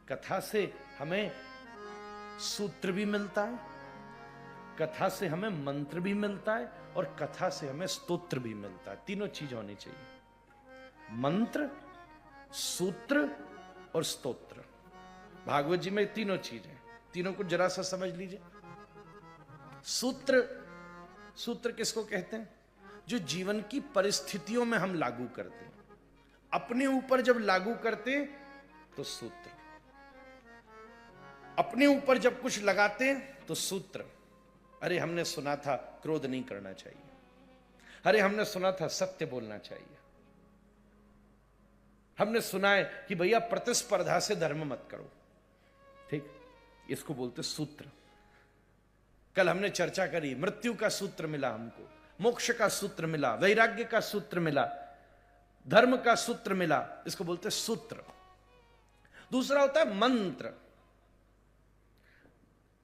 कथा से हमें सूत्र भी मिलता है, कथा से हमें मंत्र भी मिलता है और कथा से हमें स्तोत्र भी मिलता है। तीनों चीज होनी चाहिए, मंत्र, सूत्र और स्तोत्र। भागवत जी में तीनों चीज हैं, तीनों को जरा सा समझ लीजिए। सूत्र, सूत्र किसको कहते हैं? जो जीवन की परिस्थितियों में हम लागू करते हैं, अपने ऊपर जब लागू करते हैं तो सूत्र, अपने ऊपर जब कुछ लगाते हैं तो सूत्र। अरे हमने सुना था क्रोध नहीं करना चाहिए, अरे हमने सुना था सत्य बोलना चाहिए, हमने सुना है कि भैया प्रतिस्पर्धा से धर्म मत करो, ठीक, इसको बोलते सूत्र। कल हमने चर्चा करी, मृत्यु का सूत्र मिला हमको, मोक्ष का सूत्र मिला, वैराग्य का सूत्र मिला, धर्म का सूत्र मिला, इसको बोलते सूत्र। दूसरा होता है मंत्र।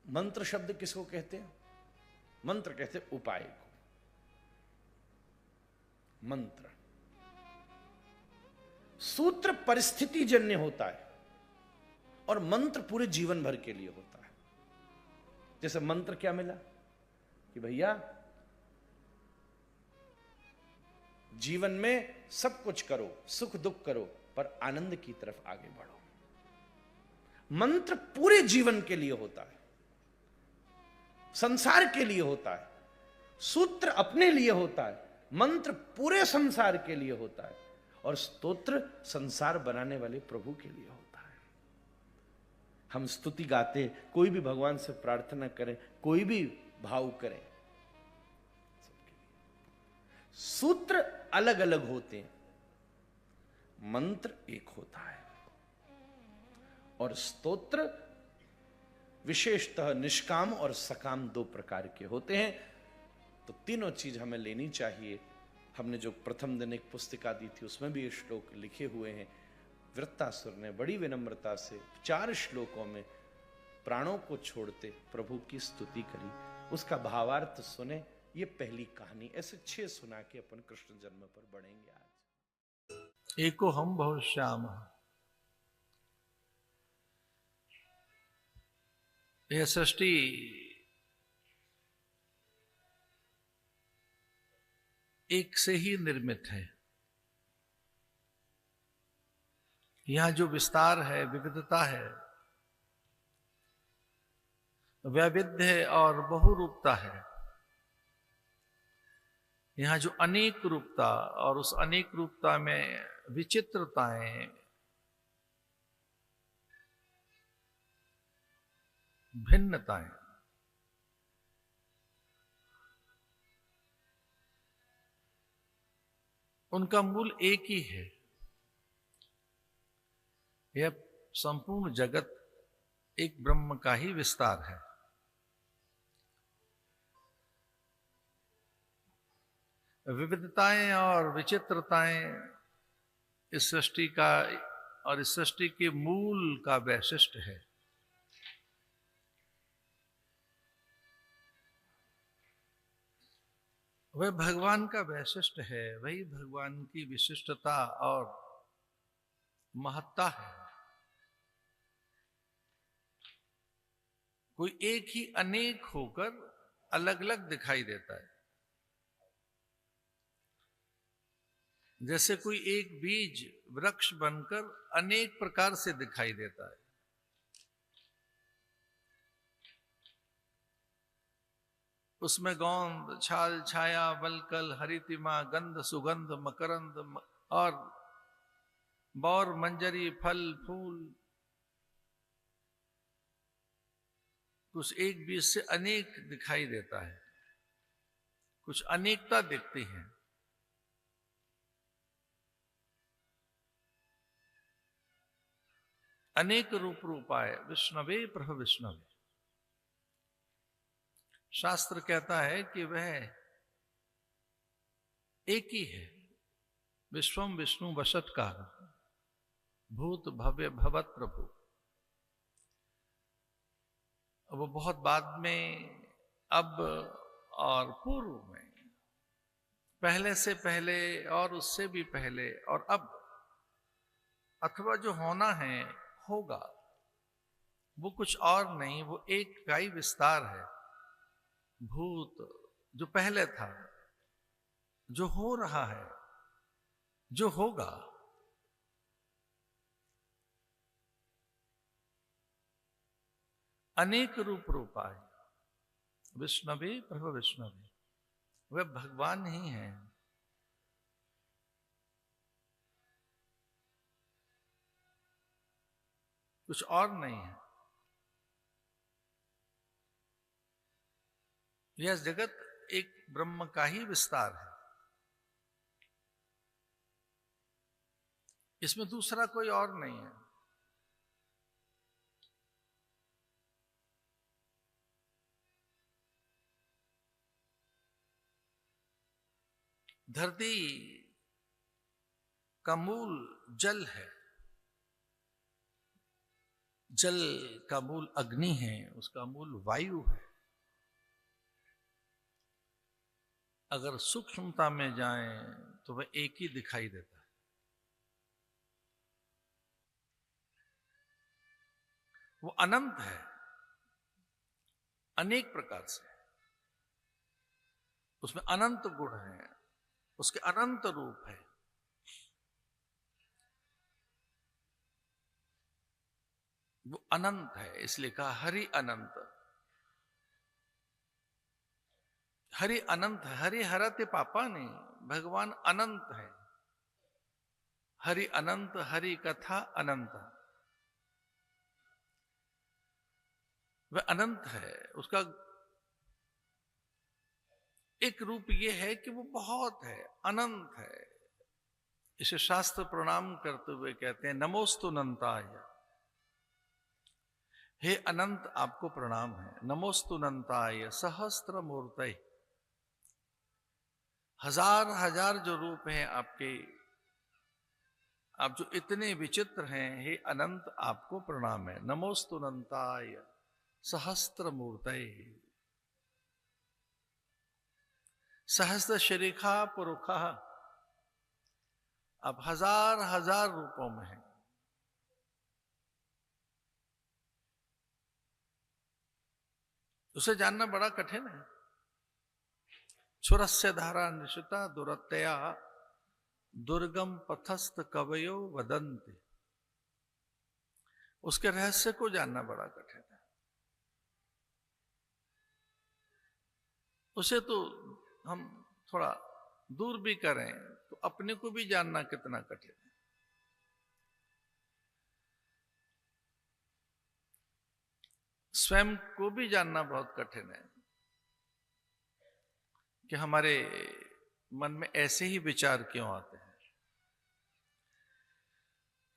मंत्र शब्द किसको कहते हैं? मंत्र कहते हैं उपाय को। मंत्र, सूत्र परिस्थिति जन्य होता है और मंत्र पूरे जीवन भर के लिए होता है। जैसे मंत्र क्या मिला कि भैया जीवन में सब कुछ करो, सुख दुख करो, पर आनंद की तरफ आगे बढ़ो। मंत्र पूरे जीवन के लिए होता है, संसार के लिए होता है। सूत्र अपने लिए होता है, मंत्र पूरे संसार के लिए होता है, और स्तोत्र संसार बनाने वाले प्रभु के लिए होता है। हम स्तुति गाते, कोई भी भगवान से प्रार्थना करें, कोई भी भाव करें, सूत्र अलग अलग होते हैं, मंत्र एक होता है, और स्तोत्र विशेषतः निष्काम और सकाम दो प्रकार के होते हैं। तो तीनों चीज हमें लेनी चाहिए। हमने जो प्रथम दिन एक पुस्तिका दी थी उसमें भी ये श्लोक लिखे हुए हैं। वृत्तासुर ने बड़ी विनम्रता से 4 श्लोकों में प्राणों को छोड़ते प्रभु की स्तुति करी, उसका भावार्थ सुने। ये पहली कहानी, ऐसे 6 सुना के अपन कृष्ण जन्म पर बढ़ेंगे आज। एको हम बहुत श्याम, यह सृष्टि एक से ही निर्मित है। यहां जो विस्तार है, विविधता है, वैविध्य और बहुरूपता है, यहां जो अनेक रूपता और उस अनेक रूपता में विचित्रताएं, भिन्नताएं, उनका मूल एक ही है। यह संपूर्ण जगत एक ब्रह्म का ही विस्तार है। विविधताएं और विचित्रताएं इस सृष्टि का और इस सृष्टि के मूल का वैशिष्ट्य है। वह भगवान का वैशिष्ट्य है, वही भगवान की विशिष्टता और महत्ता है। कोई एक ही अनेक होकर अलग अलग दिखाई देता है। जैसे कोई एक बीज वृक्ष बनकर अनेक प्रकार से दिखाई देता है। उसमें गौंद, छाल, छाया, वलकल, हरितिमा, गंध, सुगंध, मकरंद और बौर, मंजरी, फल, फूल, कुछ एक बीज से अनेक दिखाई देता है, कुछ अनेकता दिखती है। अनेक रूप रूपाय विष्णवे प्रभ विष्णवे। शास्त्र कहता है कि वह एक ही है, विश्वम विष्णु वशत्कार, भूत भव्य भवत प्रभु। वो बहुत बाद में, अब और पूर्व में, पहले से पहले और उससे भी पहले और अब, अथवा जो होना है होगा, वो कुछ और नहीं, वो एक का ही विस्तार है। भूत जो पहले था, जो हो रहा है, जो होगा। अनेक रूप रूपाय विष्णवे प्रभु विष्णवे, वह भगवान ही है। कुछ और नहीं है। यह जगत एक ब्रह्म का ही विस्तार है, इसमें दूसरा कोई और नहीं है। धरती का मूल जल है, जल का मूल अग्नि है, उसका मूल वायु है। अगर सूक्ष्मता में जाएं तो वह एक ही दिखाई देता है। वो अनंत है, अनेक प्रकार से, उसमें अनंत गुण हैं, उसके अनंत रूप है। वो अनंत है, इसलिए कहा हरि अनंत। हरि अनंत है, हरि हरते पापा नहीं, भगवान अनंत है। हरि अनंत, हरि कथा अनंत। वह अनंत है, उसका एक रूप यह है कि वो बहुत है, अनंत है। इसे शास्त्र प्रणाम करते हुए कहते हैं नमोस्तु अनंताय। हे अनंत, आपको प्रणाम है। नमोस्तु अनंताय सहस्त्र मूर्तये, हजार हजार जो रूप हैं आपके, आप जो इतने विचित्र हैं, हे अनंत आपको प्रणाम है। नमोस्तु अनंताय सहस्त्र मूर्तये। सहस्त्र शरीखा पुरुखा, आप हजार हजार रूपों में हैं। उसे जानना बड़ा कठिन है। छुरस्य धारा निशिता दुरतया, दुर्गम पथस्थ कवयो वदन्ति। उसके रहस्य को जानना बड़ा कठिन है। उसे तो हम थोड़ा दूर भी करें तो अपने को भी जानना कितना कठिन है। स्वयं को भी जानना बहुत कठिन है कि हमारे मन में ऐसे ही विचार क्यों आते हैं।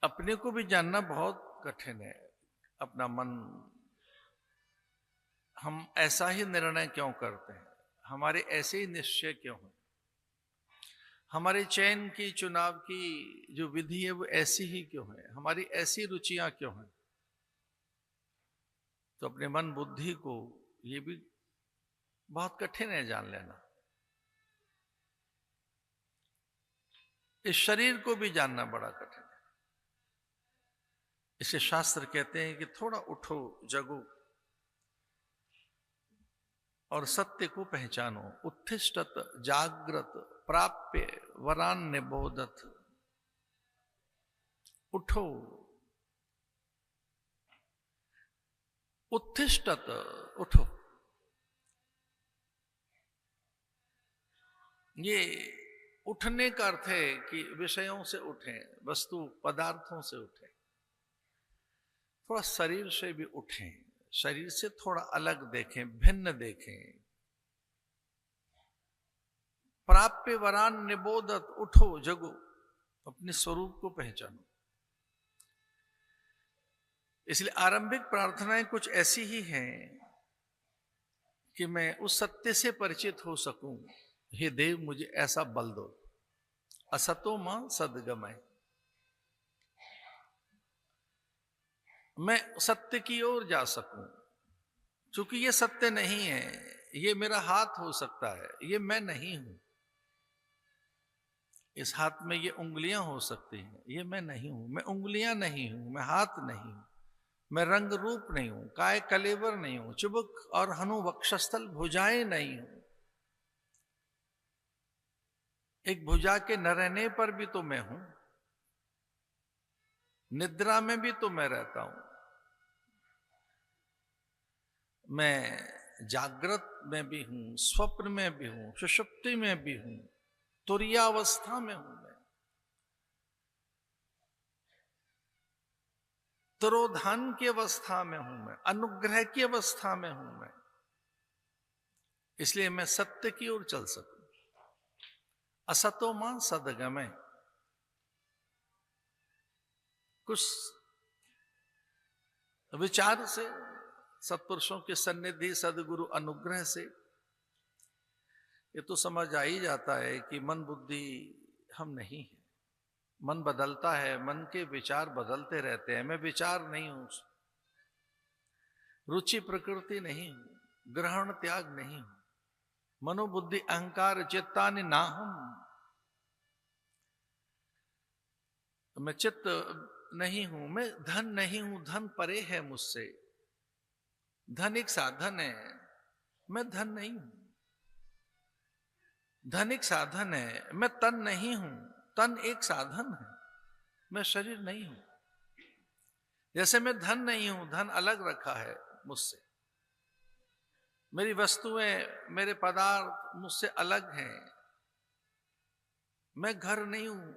अपने को भी जानना बहुत कठिन है। अपना मन, हम ऐसा ही निर्णय क्यों करते हैं, हमारे ऐसे ही निश्चय क्यों हैं, हमारे चयन की, चुनाव की जो विधि है वो ऐसी ही क्यों है, हमारी ऐसी रुचियां क्यों हैं। तो अपने मन बुद्धि को ये भी बहुत कठिन है जान लेना। इस शरीर को भी जानना बड़ा कठिन है। इसे शास्त्र कहते हैं कि थोड़ा उठो, जगो और सत्य को पहचानो। उत्तिष्ठत जागृत प्राप्य वरान निबोधत। उठो, उत्तिष्ठत, उठो। ये उठने का अर्थ है कि विषयों से उठें, वस्तु पदार्थों से उठें, थोड़ा शरीर से भी उठें, शरीर से थोड़ा अलग देखें, भिन्न देखें। प्राप्य वरान निबोधत, उठो जगो, अपने स्वरूप को पहचानो। इसलिए आरंभिक प्रार्थनाएं कुछ ऐसी ही हैं कि मैं उस सत्य से परिचित हो सकूं। हे देव, मुझे ऐसा बल दो। असतो मां सद्गमय, मैं सत्य की ओर जा सकूं। क्योंकि ये सत्य नहीं है, ये मेरा हाथ हो सकता है, ये मैं नहीं हूं। इस हाथ में ये उंगलियां हो सकती हैं, ये मैं नहीं हूं। मैं उंगलियां नहीं हूं, मैं हाथ नहीं हूं, मैं रंग रूप नहीं हूं, काय कलेवर नहीं हूं, चुबुक और हनु वक्षस्थल भुजाएं नहीं हूं। एक भुजा के न रहने पर भी तो मैं हूं, निद्रा में भी तो मैं रहता हूं, मैं जागृत में भी हूं, स्वप्न में भी हूं, सुषुप्ति में भी हूं, तुरीयावस्था में हूं मैं, तिरोधान की अवस्था में हूं मैं, अनुग्रह की अवस्था में हूं मैं। इसलिए मैं सत्य की ओर चल सकूं। असतो मां सदगमय। कुछ विचार से, सत्पुरुषों के सन्निधि, सदगुरु अनुग्रह से ये तो समझ आ ही जाता है कि मन बुद्धि हम नहीं है। मन बदलता है, मन के विचार बदलते रहते हैं। मैं विचार नहीं हूं, रुचि प्रकृति नहीं हूं, ग्रहण त्याग नहीं हूं, मनोबुद्धि अहंकार चित्तानि नाहम। मैं चित्त नहीं हूं, मैं धन नहीं हूं, धन परे है मुझसे। धन एक साधन है, मैं धन नहीं हूं। धन एक साधन है, मैं तन नहीं हूं, तन एक साधन है, मैं शरीर नहीं हूं। जैसे मैं धन नहीं हूं, धन अलग रखा है मुझसे, मेरी वस्तुएं, मेरे पदार्थ मुझसे अलग हैं। मैं घर नहीं हूं,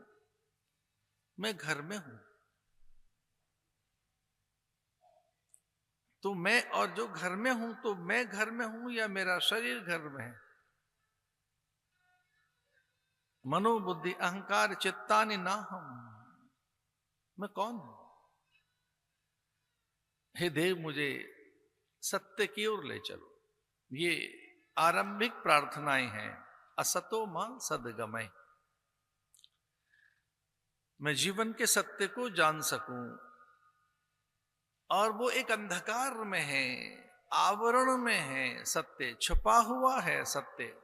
मैं घर में हूं। तो मैं और जो घर में हूं, तो मैं घर में हूं या मेरा शरीर घर में है? मनोबुद्धि अहंकार चित्तानि नाहम। मैं कौन हूं? हे देव, मुझे सत्य की ओर ले चलो। ये आरंभिक प्रार्थनाएं हैं। असतो मां सदगमय। मैं जीवन के सत्य को जान सकूं, और वो एक अंधकार में है, आवरण में है, सत्य छुपा हुआ है। सत्य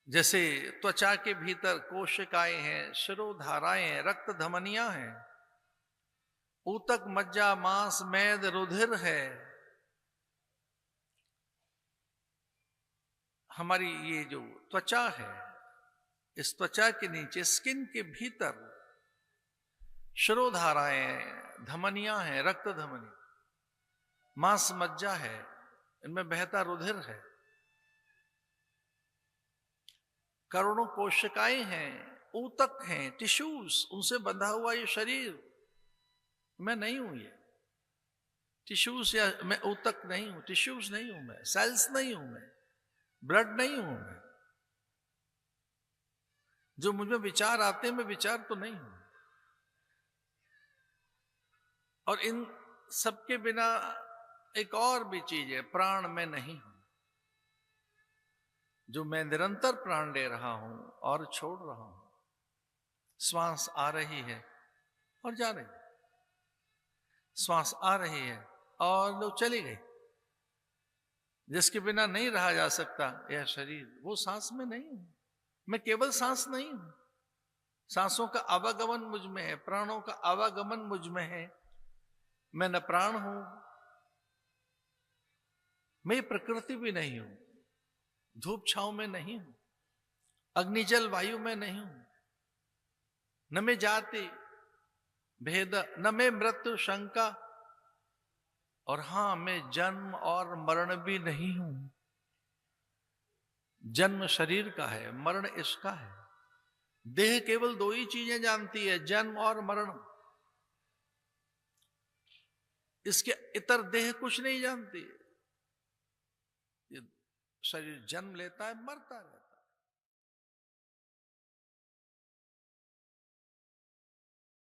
जैसे त्वचा के भीतर कोशिकाएं हैं, शिरोधाराएं हैं, रक्त धमनियां हैं, ऊतक मज्जा मांस मेद रुधिर है। हमारी ये जो त्वचा है, इस त्वचा के नीचे, स्किन के भीतर शिरोधाराएं, धमनियां हैं, रक्त धमनी, मांस मज्जा है, इनमें बहता रुधिर है, करोड़ों कोशिकाएं हैं, ऊतक हैं, टिश्यूज, उनसे बंधा हुआ ये शरीर। मैं नहीं हूं ये टिश्यूज, या मैं ऊतक नहीं हूं, टिश्यूज नहीं हूं मैं, सेल्स नहीं हूं मैं, ब्लड नहीं हूं मैं। जो मुझ में विचार आते हैं, मैं विचार तो नहीं हूं। और इन सबके बिना एक और भी चीज है, प्राण में नहीं हूं, जो मैं निरंतर प्राण ले रहा हूं और छोड़ रहा हूं। श्वास आ रही है और जा रही है, श्वास आ रही है और लो चली गई। जिसके बिना नहीं रहा जा सकता यह शरीर, वो सांस में नहीं हूं। मैं केवल सांस नहीं हूं, सांसों का आवागमन मुझ में है, प्राणों का आवागमन मुझ में है। मैं न प्राण हूं, मैं प्रकृति भी नहीं हूं, धूप छांव में नहीं हूं, अग्नि जल वायु में नहीं हूं, न मैं जाति भेद, न मैं मृत्यु शंका, और हां, मैं जन्म और मरण भी नहीं हूं। जन्म शरीर का है, मरण इसका है। देह केवल दो ही चीजें जानती है, जन्म और मरण। इसके इतर देह कुछ नहीं जानती है। ये शरीर जन्म लेता है, मरता रहता है।